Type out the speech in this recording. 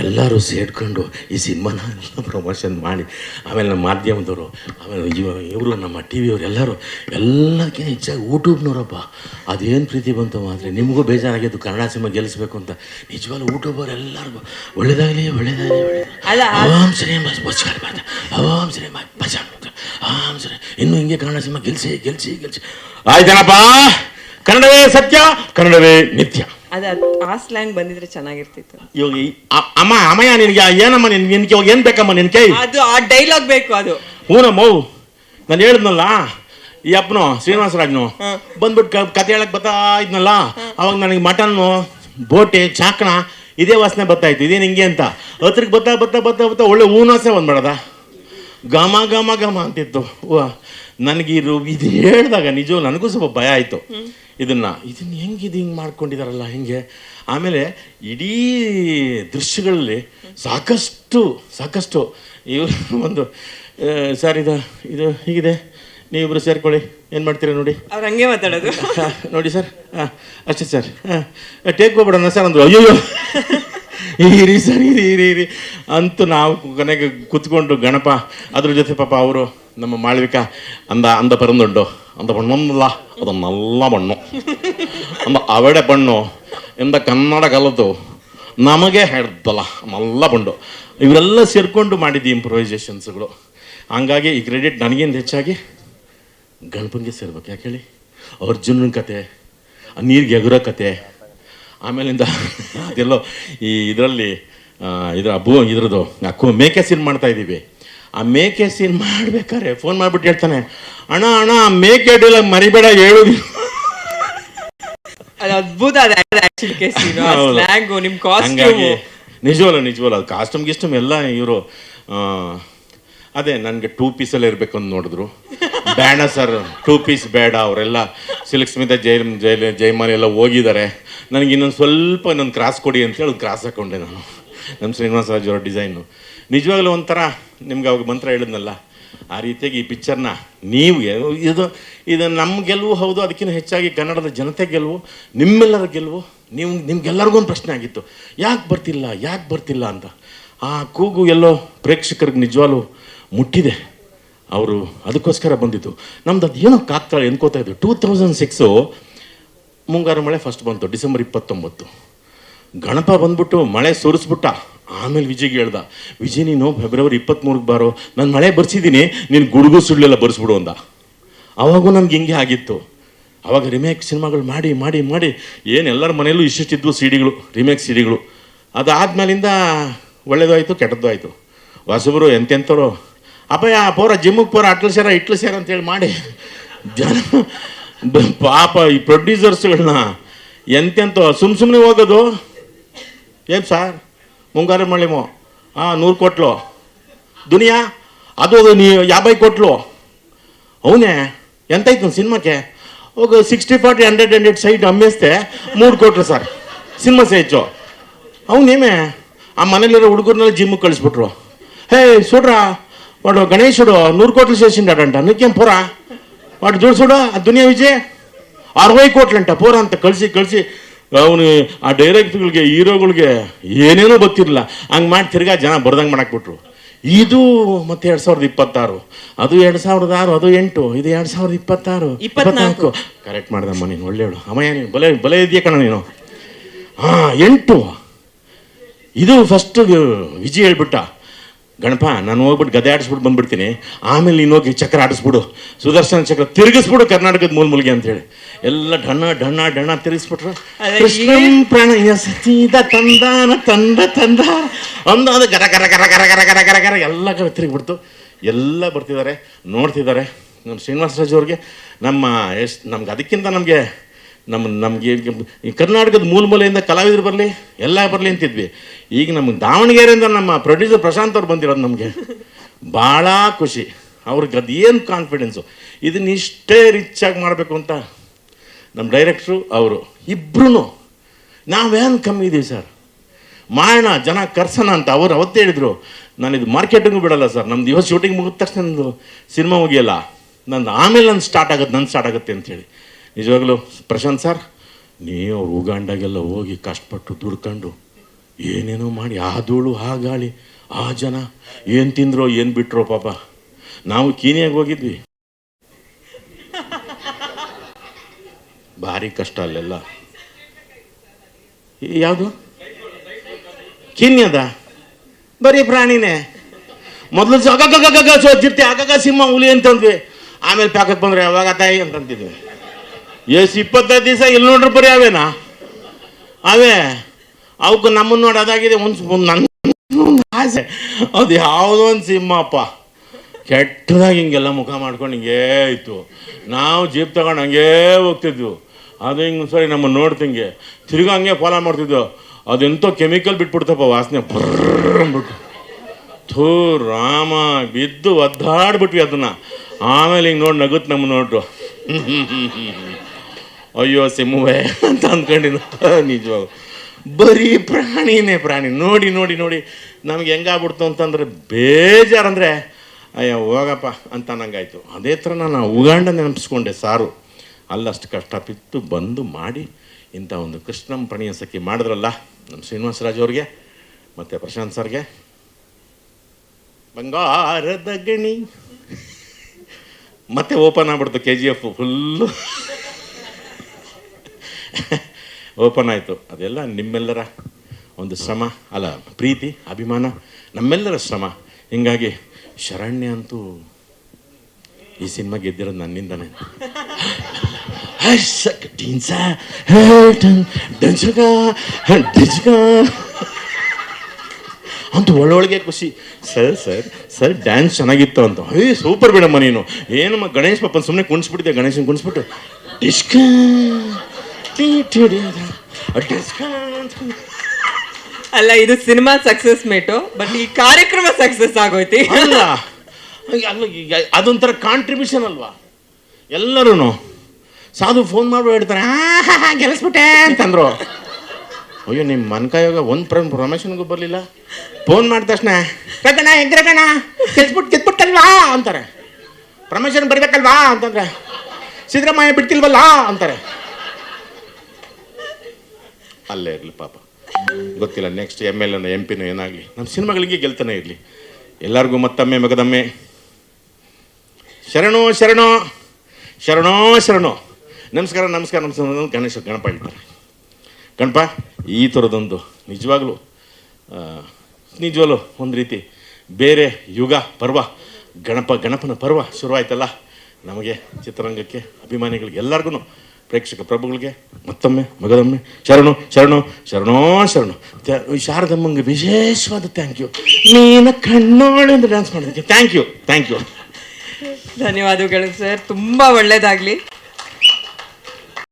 ಎಲ್ಲರೂ ಸೇರ್ಕೊಂಡು ಈ ಸಿನಿಮಾನ ಎಲ್ಲ ಪ್ರಮೋಷನ್ ಮಾಡಿ, ಆಮೇಲೆ ನಮ್ಮ ಮಾಧ್ಯಮದವರು, ಆಮೇಲೆ ಇವರು ನಮ್ಮ ಟಿ ವಿಯವರು ಎಲ್ಲಕ್ಕಿಂತ ಹೆಚ್ಚಾಗಿ ಯೂಟ್ಯೂಬ್ನವರಪ್ಪ ಅದೇನು ಪ್ರೀತಿ ಬಂತು ಮಾತ್ರ. ನಿಮಗೂ ಬೇಜಾರಾಗಿದ್ದು ಕನ್ನಡ ಸಿನಿಮಾ ಗೆಲ್ಲಿಸ್ಬೇಕು ಅಂತ. ನಿಜವಾಗ್ಲೂ ಯೂಟ್ಯೂಬರ್ ಎಲ್ಲರಿಗೂ ಒಳ್ಳೇದಾಗಲಿ ಓಂ ಶ್ರೀ ಬಸ್ಕಾರಬಾರ್ದು, ಓಂ ಶ್ರೀ ಬಜ ಓಂ ಶ್ರೀ. ಇನ್ನು ಹಿಂಗೆ ಕನ್ನಡ ಸಿನಿಮಾ ಗೆಲ್ಸಿ ಆಯ್ತೇನಪ್ಪ. ಕನ್ನಡವೇ ಸತ್ಯ, ಕನ್ನಡವೇ ನಿತ್ಯ. ಆ ಸ್ಲ್ಯಾಂಗ್ ಬಂದಿದ್ರೆ ಚೆನ್ನಾಗಿರ್ತಿತ್ತು. ಇವಾಗ ಅಮ್ಮಯ್ಯ ನಿನ್ಗೆ ಏನಮ್ಮ ನಿನ್ಗೆ ಇವಾಗ ಏನ್ ಬೇಕಮ್ಮ ನಿನ್ ಕೈ? ಅದು ಆ ಡೈಲಾಗ್ ಬೇಕು. ಅದು ಹೂನಮ್ಮ, ನಾನು ಹೇಳಿದ್ನಲ್ಲ ಈ ಅಪ್ಪನು ಶ್ರೀನಿವಾಸರಾಜ್ನು ಬಂದ್ಬಿಟ್ಟು ಕತೆ ಹೇಳಕ್ ಬರ್ತಾ ಇದ್ನಲ್ಲ, ಅವಾಗ ನನಗೆ ಮಟನ್ನು ಬೋಟೆ ಚಾಕಣ ಇದೇ ವಾಸನೆ ಬರ್ತಾಯಿತ್ತು. ಇದೇನು ಹಿಂಗೆ ಅಂತ ಹತ್ರಕ್ಕೆ ಬರ್ತಾ ಒಳ್ಳೆ ಹೂನಾಸೆ ಬಂದ್ಬಿಡದ, ಘಮ ಘಮ ಘಮ ಅಂತಿತ್ತು. ನನಗಿರು ಇದು ಹೇಳಿದಾಗ ನಿಜವೂ ನನಗೂ ಸ್ವಲ್ಪ ಭಯ ಆಯಿತು. ಇದನ್ನು ಹಿಂಗೆ ಮಾಡ್ಕೊಂಡಿದ್ದಾರಲ್ಲ ಹಿಂಗೆ. ಆಮೇಲೆ ಇಡೀ ದೃಶ್ಯಗಳಲ್ಲಿ ಸಾಕಷ್ಟು ಇವರು ಒಂದು ಸರ್ ಇದು ಹೀಗಿದೆ, ನೀವಿಬ್ಬರು ಸೇರ್ಕೊಳ್ಳಿ, ಏನು ಮಾಡ್ತೀರಾ ನೋಡಿ. ಅವ್ರು ಹಂಗೆ ಮಾತಾಡೋದು ನೋಡಿ ಸರ್, ಅಷ್ಟೇ ಸರ್, ಟೇಕ್ ಹೋಗ್ಬಿಡೋಣ ಸರ್ ಅಂದರು. ಅಯ್ಯೋ ಇರಿ ಸರ್ ಇರಿ ಅಂತೂ ನಾವು ಕೊನೆಗೆ ಕೂತ್ಕೊಂಡು ಗಣಪ ಅದ್ರ ಜೊತೆ ಪಾಪ ಅವರು ನಮ್ಮ ಮಾಳ್ವಿಕಾ ಅಂದ ಪರಂದುಂಡು ಅಂದ ಬಣ್ಣಲ್ಲ ಅದು ನಲ್ಲ ಬಣ್ಣು ಅಂದ ಅವಡೆ ಬಣ್ಣು ಎಂದ ಕನ್ನಡ ಕಲಿತು ನಮಗೆ ಹೇಳ್ದಲ್ಲ ನಲ್ಲ ಬಣ್ಣು. ಇವರೆಲ್ಲ ಸೇರ್ಕೊಂಡು ಮಾಡಿದ್ದು ಇಂಪ್ರೊವೈಸೇಷನ್ಸ್ಗಳು. ಹಂಗಾಗಿ ಈ ಕ್ರೆಡಿಟ್ ನನಗಿಂತ ಹೆಚ್ಚಾಗಿ ಗಣಪನಿಗೆ ಸೇರ್ಬೇಕು. ಯಾಕೆ ಹೇಳಿ, ಅರ್ಜುನನ ಕತೆ, ನೀರಿಗೆ ಎಗುರೋ ಕತೆ, ಆಮೇಲಿಂದ ಅದೆಲ್ಲೋ ಈ ಇದರಲ್ಲಿ ಇದ್ರದ್ದು ಮೇಕೆ ಸೀನ್ ಮಾಡ್ತಾ ಇದ್ದೀವಿ. ಆ ಮೇಕೆ ಸೀನ್ ಮಾಡ್ಬೇಕಾದ್ರೆ ಫೋನ್ ಮಾಡಿಬಿಟ್ಟು ಹೇಳ್ತಾನೆ, ಅಣ್ಣ ಮೇಕೆ ಡೈಲಾಗ್ ಮರಿಬೇಡ ಹೇಳುದು. ಅದ್ಭುತ. ಹಂಗಾಗಿ ನಿಜವಲ್ಲ ಅದು ಕಾಸ್ಟ್ಯೂಮ್ ಗಿಸ್ಟ್ಯೂಮ್ ಎಲ್ಲ ಇವರು ಅದೇ ನನಗೆ 2 ಪೀಸಲ್ಲಿ ಇರಬೇಕು ಅಂತ ನೋಡಿದ್ರು. ಬೇಡ ಸರ್ 2 ಪೀಸ್ ಬೇಡ, ಅವರೆಲ್ಲ ಸಿಲ್ಕ್ ಸ್ಮಿತಾ ಜಯಮಾಲಿ ಎಲ್ಲ ಹೋಗಿದ್ದಾರೆ, ನನಗೆ ಇನ್ನೊಂದು ಕ್ರಾಸ್ ಕೊಡಿ ಅಂತೇಳಿ ಕ್ರಾಸ್ ಹಾಕ್ಕೊಂಡೆ ನಾನು. ನಮ್ಮ ಶ್ರೀನಿವಾಸರಾಜ್ ಅವರ ಡಿಸೈನು ನಿಜವಾಗ್ಲೂ ಒಂಥರ ನಿಮ್ಗೆ ಅವಾಗ ಮಂತ್ರ ಹೇಳಿದ್ನಲ್ಲ, ಆ ರೀತಿಯಾಗಿ ಈ ಪಿಕ್ಚರ್ನ ನೀವು ಇದು ನಮ್ಮ ಗೆಲುವು ಹೌದು, ಅದಕ್ಕಿಂತ ಹೆಚ್ಚಾಗಿ ಕನ್ನಡದ ಜನತೆ ಗೆಲುವು, ನಿಮ್ಮೆಲ್ಲರ ಗೆಲುವು. ನಿಮ್ಗೆಲ್ಲರಿಗೂ ಒಂದು ಪ್ರಶ್ನೆ ಆಗಿತ್ತು, ಯಾಕೆ ಬರ್ತಿಲ್ಲ ಅಂತ. ಆ ಕೂಗು ಎಲ್ಲೋ ಪ್ರೇಕ್ಷಕರಿಗೆ ನಿಜವಾಗ್ಲೂ ಮುಟ್ಟಿದೆ. ಅವರು ಅದಕ್ಕೋಸ್ಕರ ಬಂದಿತ್ತು. ನಮ್ದು ಅದು ಏನೋ ಕಾಗ್ತಾಳೆ ಎನ್ಕೋತಾ ಇದ್ದು. 2006 ಮುಂಗಾರು ಮಳೆ ಫಸ್ಟ್ ಬಂತು, ಡಿಸೆಂಬರ್ 29. ಗಣಪ ಬಂದ್ಬಿಟ್ಟು ಮಳೆ ಸುರಿಸ್ಬಿಟ್ಟ. ಆಮೇಲೆ ವಿಜಯ್ಗೆ ಹೇಳ್ದ, ವಿಜಯ್ ನೀನು ಫೆಬ್ರವರಿ 23ಗೆ ಬಾರೋ, ನಾನು ಮಳೆ ಬರ್ಸಿದ್ದೀನಿ, ನೀನು ಗುಡುಗು ಸುಳ್ಳೆಲ್ಲ ಬರ್ಸ್ಬಿಡು ಅಂದ. ಅವಾಗೂ ನಮ್ಗೆ ಹಿಂಗೆ ಆಗಿತ್ತು. ಅವಾಗ ರಿಮೇಕ್ ಸಿನಿಮಾಗಳು ಮಾಡಿ ಏನು ಎಲ್ಲರ ಮನೆಯಲ್ಲೂ ಇಷ್ಟಿದ್ವು ಸಿಡಿಗಳು, ರಿಮೇಕ್ ಸಿಡಿಗಳು. ಅದಾದ್ಮೇಲಿಂದ ಒಳ್ಳೇದು ಆಯಿತು, ಕೆಟ್ಟದ್ದು ಆಯಿತು. ಹೊಸಬರು ಎಂತೆಂಥವ್ರು ಅಪ್ಪಯ್ಯ ಪೋರ ಜಿಮ್ಮಿಗೆ ಪೋರ ಇಟ್ಲು ಸೇರ ಅಂತೇಳಿ ಮಾಡಿ ಜನ ಪಾಪ ಈ ಪ್ರೊಡ್ಯೂಸರ್ಸ್ಗಳನ್ನ ಎಂತೆಂಥ ಸುಮ್ಮನೆ ಹೋಗೋದು. ಏನು ಸಾರ್ ಮುಂಗಾರು ಮಳೆಮೋ 100 ಕೋಟ್ಲು ದುನಿಯಾ ಅದು 50 ಕೋಟ್ಲು ಅವನೇ ಎಂತಾಯ್ತು ಸಿನಿಮಾಕ್ಕೆ ಹೋಗು 60-40 100 ಸೈಡ್ ಅಮ್ಮೇಸ್ತೆ 3 ಕೋಟ್ಲು ಸರ್ ಸಿನಿಮಾ ಹೆಚ್ಚು. ಅವನೇಮೆ ಆ ಮನೇಲಿರೋ ಹುಡುಗರನ್ನೆಲ್ಲ ಜಿಮ್ಮಿಗೆ ಕಳಿಸ್ಬಿಟ್ರು. ಹೇ ಸುಡ್ರ వాడు గణేశుడు 100 కోట్లు చేసిండాడంట, నీకేం పోరా వాడు చూడు ఆ దునియా విజయ్ 60 ಕೋಟ್ಲಂಟ ಪೋರ ಅಂತ ಕಳಿಸಿ ಅವನು ಆ ಡೈರೆಕ್ಟ್ಗಳಿಗೆ ಹೀರೋಗಳಿಗೆ ಏನೇನೋ ಗೊತ್ತಿರಲಿಲ್ಲ. ಹಂಗೆ ಮಾಡಿ ತಿರ್ಗಾ ಜನ ಬರ್ದಂಗೆ ಮಾಡಾಕ್ಬಿಟ್ರು. ಇದು ಮತ್ತೆ 2026, ಅದು 2006, ಅದು 8, ಇದು 2026, 24 ಕರೆಕ್ಟ್ ಮಾಡ್ದಮ್ಮ ನೀನು. ಒಳ್ಳೆಯವಳು ಅಮ್ಮಯ್ಯ, ನೀನು ಬಲೆ ಇದೆಯಾ ಕಣ ನೀನು. 8 ಇದು ಫಸ್ಟ್ ವಿಜಯ್ ಹೇಳ್ಬಿಟ್ಟ, ಗಣಪ ನಾನು ಹೋಗ್ಬಿಟ್ಟು ಗದೆ ಆಡಿಸ್ಬಿಟ್ಟು ಬಂದ್ಬಿಡ್ತೀನಿ, ಆಮೇಲೆ ನೀನು ಹೋಗಿ ಚಕ್ರ ಆಡಿಸ್ಬಿಡು, ಸುದರ್ಶನ ಚಕ್ರ ತಿರುಗಿಸ್ಬಿಡು ಕರ್ನಾಟಕದ ಮೂಲ್ಗೆ ಅಂತೇಳಿ ಎಲ್ಲ ಢಣ್ಣ ತಿರುಗಿಸ್ಬಿಟ್ರು. ಕೃಷ್ಣಂ ಪ್ರಣಯ ಸತೀದ ತಂದ ಒಂದು ಗರ ಗರ ಗರ ಗರ ಗರ ಗರ ಗರ ಗರ ಎಲ್ಲ ಕಡೆ ತಿರುಗಿಬಿಡ್ತು. ಎಲ್ಲ ಬರ್ತಿದ್ದಾರೆ, ನೋಡ್ತಿದ್ದಾರೆ. ನಮ್ಮ ಶ್ರೀನಿವಾಸರಾಜ್ ಅವ್ರಿಗೆ ನಮ್ಗೆ ಅದಕ್ಕಿಂತ ನಮಗೆ ಈ ಕರ್ನಾಟಕದ ಮೂಲೆಯಿಂದ ಕಲಾವಿದರು ಬರಲಿ, ಎಲ್ಲ ಬರಲಿ ಅಂತಿದ್ವಿ. ಈಗ ನಮ್ಗೆ ದಾವಣಗೆರೆಯಿಂದ ನಮ್ಮ ಪ್ರೊಡ್ಯೂಸರ್ ಪ್ರಶಾಂತ್ ಅವ್ರು ಬಂದಿರೋದು ನಮಗೆ ಭಾಳ ಖುಷಿ. ಅವ್ರಿಗೆ ಅದು ಏನು ಕಾನ್ಫಿಡೆನ್ಸು, ಇದನ್ನ ಇಷ್ಟೇ ರಿಚಾಗಿ ಮಾಡಬೇಕು ಅಂತ ನಮ್ಮ ಡೈರೆಕ್ಟ್ರು ಅವರು ಇಬ್ಬರೂ ನಾವೇನು ಕಮ್ಮಿ ಇದ್ದೀವಿ ಸರ್, ಮಾಡೋಣ ಜನ ಕರ್ಸೋಣ ಅಂತ ಅವ್ರು ಅವತ್ತೇ ಹೇಳಿದರು. ನಾನಿದು ಮಾರ್ಕೆಟಿಂಗು ಬಿಡಲ್ಲ ಸರ್, ನಮ್ದು ಇವತ್ತು ಶೂಟಿಂಗ್ ಮುಗಿದ ತಕ್ಷಣ ನಂದು ಸಿನಿಮಾ ಮುಗಿಯಲ್ಲ, ಆಮೇಲೆ ನನ್ನ ಸ್ಟಾರ್ಟ್ ಆಗುತ್ತೆ ಅಂಥೇಳಿ. ನಿಜವಾಗ್ಲೂ ಪ್ರಶಾಂತ್ ಸರ್, ನೀವು ಉಗಾಂಡಾಗೆಲ್ಲ ಹೋಗಿ ಕಷ್ಟಪಟ್ಟು ದುಡ್ಕೊಂಡು ಏನೇನೋ ಮಾಡಿ ಆ ಧೂಳು ಆ ಗಾಳಿ ಆ ಜನ ಏನು ತಿಂದ್ರೋ ಏನು ಬಿಟ್ರೋ ಪಾಪ. ನಾವು ಕೀನಿಯಾಗಿ ಹೋಗಿದ್ವಿ, ಭಾರಿ ಕಷ್ಟ ಅಲ್ಲೆಲ್ಲ. ಯಾವುದು ಕೀನ್ಯದ ಬರೀ ಪ್ರಾಣಿನೇ. ಮೊದಲು ಸೋತಿರ್ತೆ ಆಗಾಗ ಸಿಂಹ ಹುಲಿ ಅಂತಂದ್ವಿ, ಆಮೇಲೆ ಪ್ಯಾಕಕ್ಕೆ ಬಂದ್ರೆ ಯಾವಾಗ ತಾಯಿ ಅಂತಂತಿದ್ವಿ. 25 ದಿವಸ ಇಲ್ಲಿ ನೋಡ್ರಿ ಬರೀ ಅವೇನಾ ಅವೇ. ಅವಕ್ಕೆ ನಮ್ಮನ್ನು ನೋಡಿ ಅದಾಗಿದೆ ನನ್ನ ಆಸೆ. ಅದು ಯಾವುದೋ ಒಂದು ಸಿಂಹಪ್ಪ ಕೆಟ್ಟದಾಗಿ ಹಿಂಗೆಲ್ಲ ಮುಖ ಮಾಡ್ಕೊಂಡು ಹಿಂಗೇ ಇತ್ತು. ನಾವು ಜೀಪ್ ತಗೊಂಡು ಹಂಗೇ ಹೋಗ್ತಿದ್ವು. ಅದು ಹಿಂಗೆ ಸರಿ ನಮ್ಮನ್ನು ನೋಡ್ತಿಂಗೆ ತಿರ್ಗಾ ಹಂಗೆ ಫಾಲೋ ಮಾಡ್ತಿದ್ವು. ಅದೆಂತೋ ಕೆಮಿಕಲ್ ಬಿಟ್ಬಿಡ್ತಪ್ಪ ವಾಸನೆ ಅಂದ್ಬಿಟ್ಟು. ಥೂ ರಾಮ, ಬಿದ್ದು ಒದ್ದಾಡ್ಬಿಟ್ವಿ ಅದನ್ನು. ಆಮೇಲೆ ಹಿಂಗೆ ನೋಡಿ ನಗುತ್ತು ನಮ್ಮ ನೋಡ್ರು. ಅಯ್ಯೋ ಸಿಂಹವೇ ಅಂತ ಅಂದ್ಕೊಂಡಿನ. ನಿಜವಾಗ ಬರೀ ಪ್ರಾಣಿನೇ ಪ್ರಾಣಿ. ನೋಡಿ ನೋಡಿ ನೋಡಿ ನಮ್ಗೆ ಹೆಂಗಾಗ್ಬಿಡ್ತು ಅಂತಂದ್ರೆ ಬೇಜಾರಂದರೆ ಅಯ್ಯೋ ಹೋಗಪ್ಪ ಅಂತ ನಂಗಾಯ್ತು. ಅದೇ ಥರ ನಾನು ಉಗಾಂಡ ನೆನಪಿಸ್ಕೊಂಡೆ. ಸಾರು ಅಲ್ಲಷ್ಟು ಕಷ್ಟಪಿತ್ತು ಬಂದು ಮಾಡಿ ಇಂಥ ಒಂದು ಕೃಷ್ಣಂ ಪ್ರಣಯ ಸಖಿ ಮಾಡಿದ್ರಲ್ಲ ನಮ್ಮ ಶ್ರೀನಿವಾಸರಾಜ್ ಅವ್ರಿಗೆ ಮತ್ತು ಪ್ರಶಾಂತ್ ಸರ್ಗೆ. ಬಂಗಾರದ ಗಣಿ ಮತ್ತೆ ಓಪನ್ ಆಗ್ಬಿಡ್ತು. KGF ಫುಲ್ಲು ಓಪನ್ ಆಯಿತು. ಅದೆಲ್ಲ ನಿಮ್ಮೆಲ್ಲರ ಒಂದು ಶ್ರಮ ಅಲ್ಲ, ಪ್ರೀತಿ ಅಭಿಮಾನ, ನಮ್ಮೆಲ್ಲರ ಶ್ರಮ. ಹೀಗಾಗಿ ಶರಣ್ಯ ಅಂತೂ ಈ ಸಿನಿಮಾ ಗೆದ್ದಿರೋದು ನನ್ನಿಂದನೇ. ಅಂತೂ ಒಳ್ಳೊಳಗೆ ಖುಷಿ. ಸರ್ ಸರ್ ಸರ್ ಡ್ಯಾನ್ಸ್ ಚೆನ್ನಾಗಿತ್ತು ಅಂತ. ಸೂಪರ್ ಬಿಡಮ್ಮ ನೀನು. ಏನಮ್ಮ ಗಣೇಶ್ ಪಾಪನ್ ಸುಮ್ಮನೆ ಕುಣಿಸ್ಬಿಟ್ಟಿದ್ದೆ. ಗಣೇಶನ್ ಕುಣಿಸ್ಬಿಟ್ಟು ಡಿಸ್ಕ ಅಲ್ಲ, ಇದು ಸಿನಿಮಾ ಸಕ್ಸಸ್ ಮೇಟು, ಬಟ್ ಈ ಕಾರ್ಯಕ್ರಮ ಸಕ್ಸಸ್ ಆಗೋಯ್ತಿ. ಅಲ್ಲ ಅಲ್ಲ, ಈಗ ಅದೊಂಥರ ಕಾಂಟ್ರಿಬ್ಯೂಷನ್ ಅಲ್ವಾ. ಎಲ್ಲರೂ ಸಾಧು ಫೋನ್ ಮಾಡಿ ಹೇಳ್ತಾರೆ ಗೆಲ್ಲಿಸ್ಬಿಟ್ಟೆ ಅಂತಂದ್ರು. ಅಯ್ಯೋ ನಿಮ್ಮ ಮನ್ಕಾಯೋಗ ಒಂದು ಪ್ರಮೋಷನ್ಗೂ ಬರಲಿಲ್ಲ. ಫೋನ್ ಮಾಡಿದ ತಕ್ಷಣ ಕಣ ಹೆಗ್ರಗಣ ಗೆದ್ಬಿಟ್ಟಲ್ವಾ ಅಂತಾರೆ. ಪ್ರಮೋಷನ್ ಬರಬೇಕಲ್ವಾ ಅಂತಂದ್ರೆ ಸಿದ್ದರಾಮಯ್ಯ ಬಿಡ್ತಿಲ್ವಲ್ಲ ಅಂತಾರೆ. ಅಲ್ಲೇ ಇರಲಿ ಪಾಪ, ಗೊತ್ತಿಲ್ಲ ನೆಕ್ಸ್ಟ್ MLA MP ಏನಾಗಲಿ, ನಮ್ಮ ಸಿನಿಮಾಗಳಿಗೆ ಗೆಲ್ತಾನೆ ಇರಲಿ. ಎಲ್ಲರಿಗೂ ಮತ್ತೊಮ್ಮೆ ಮಗದೊಮ್ಮೆ ಶರಣೋ ಶರಣೋ ಶರಣೋ ಶರಣೋ. ನಮಸ್ಕಾರ ನಮಸ್ಕಾರ ನಮಸ್ಕಾರ. ಗಣೇಶ ಗಣಪ ಹೇಳ್ತಾರೆ. ಗಣಪ ಈ ಥರದೊಂದು ನಿಜವಾಗ್ಲೂ ಒಂದು ರೀತಿ ಬೇರೆ ಯುಗ ಪರ್ವ, ಗಣಪನ ಪರ್ವ ಶುರುವಾಯ್ತಲ್ಲ. ನಮಗೆ ಚಿತ್ರರಂಗಕ್ಕೆ, ಅಭಿಮಾನಿಗಳಿಗೆ, ಎಲ್ಲರಿಗೂ, ಪ್ರೇಕ್ಷಕ ಪ್ರಭುಗಳಿಗೆ ಮತ್ತೊಮ್ಮೆ ಮಗದೊಮ್ಮೆ ಶರಣು ಶರಣು ಶರಣೋ ಶರಣು. ಶಾರದಮ್ಮಂಗೆ ವಿಶೇಷವಾದ ಥ್ಯಾಂಕ್ ಯು. ನೀನು ಕಣ್ಣೋಳಿಂದ ಡ್ಯಾನ್ಸ್ ಮಾಡೋದಕ್ಕೆ ಥ್ಯಾಂಕ್ ಯು. ಧನ್ಯವಾದಗಳು ಸರ್, ತುಂಬ ಒಳ್ಳೇದಾಗಲಿ.